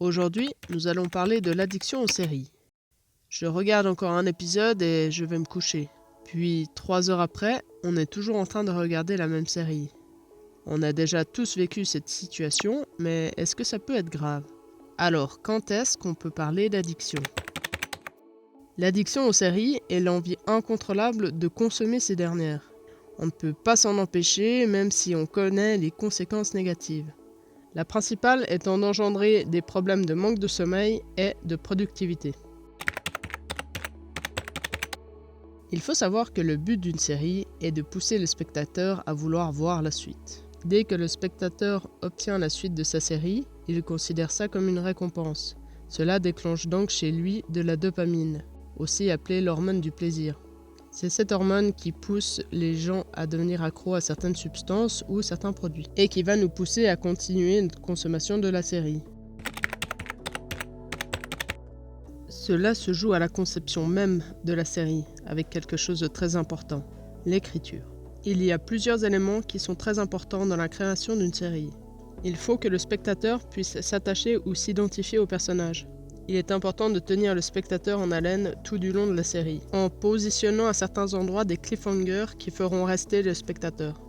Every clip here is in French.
Aujourd'hui, nous allons parler de l'addiction aux séries. Je regarde encore un épisode et je vais me coucher. Puis, 3 heures après, on est toujours en train de regarder la même série. On a déjà tous vécu cette situation, mais est-ce que ça peut être grave? Alors, quand est-ce qu'on peut parler d'addiction? L'addiction aux séries est l'envie incontrôlable de consommer ces dernières. On ne peut pas s'en empêcher, même si on connaît les conséquences négatives. La principale étant d'engendrer des problèmes de manque de sommeil et de productivité. Il faut savoir que le but d'une série est de pousser le spectateur à vouloir voir la suite. Dès que le spectateur obtient la suite de sa série, il considère ça comme une récompense. Cela déclenche donc chez lui de la dopamine, aussi appelée l'hormone du plaisir. C'est cette hormone qui pousse les gens à devenir accros à certaines substances ou certains produits, et qui va nous pousser à continuer notre consommation de la série. Cela se joue à la conception même de la série, avec quelque chose de très important, l'écriture. Il y a plusieurs éléments qui sont très importants dans la création d'une série. Il faut que le spectateur puisse s'attacher ou s'identifier au personnage. Il est important de tenir le spectateur en haleine tout du long de la série, en positionnant à certains endroits des cliffhangers qui feront rester le spectateur.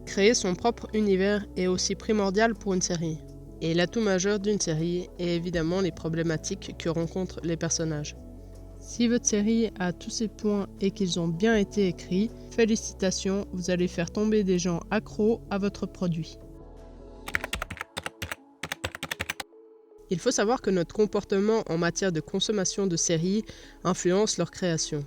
Créer son propre univers est aussi primordial pour une série. Et l'atout majeur d'une série est évidemment les problématiques que rencontrent les personnages. Si votre série a tous ces points et qu'ils ont bien été écrits, félicitations, vous allez faire tomber des gens accros à votre produit. Il faut savoir que notre comportement en matière de consommation de séries influence leur création.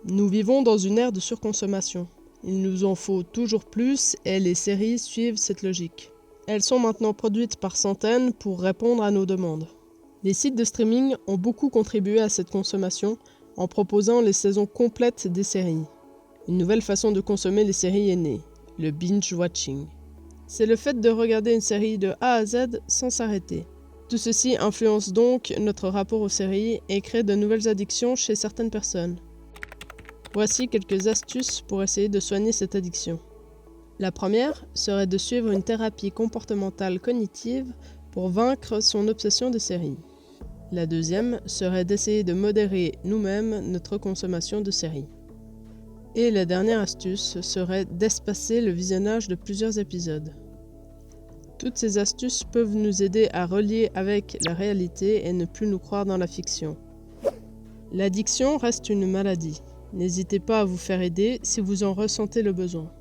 Nous vivons dans une ère de surconsommation. Il nous en faut toujours plus et les séries suivent cette logique. Elles sont maintenant produites par centaines pour répondre à nos demandes. Les sites de streaming ont beaucoup contribué à cette consommation en proposant les saisons complètes des séries. Une nouvelle façon de consommer les séries est née, le binge-watching. C'est le fait de regarder une série de A à Z sans s'arrêter. Tout ceci influence donc notre rapport aux séries et crée de nouvelles addictions chez certaines personnes. Voici quelques astuces pour essayer de soigner cette addiction. La première serait de suivre une thérapie comportementale cognitive pour vaincre son obsession de séries. La deuxième serait d'essayer de modérer nous-mêmes notre consommation de séries. Et la dernière astuce serait d'espacer le visionnage de plusieurs épisodes. Toutes ces astuces peuvent nous aider à relier avec la réalité et ne plus nous croire dans la fiction. L'addiction reste une maladie. N'hésitez pas à vous faire aider si vous en ressentez le besoin.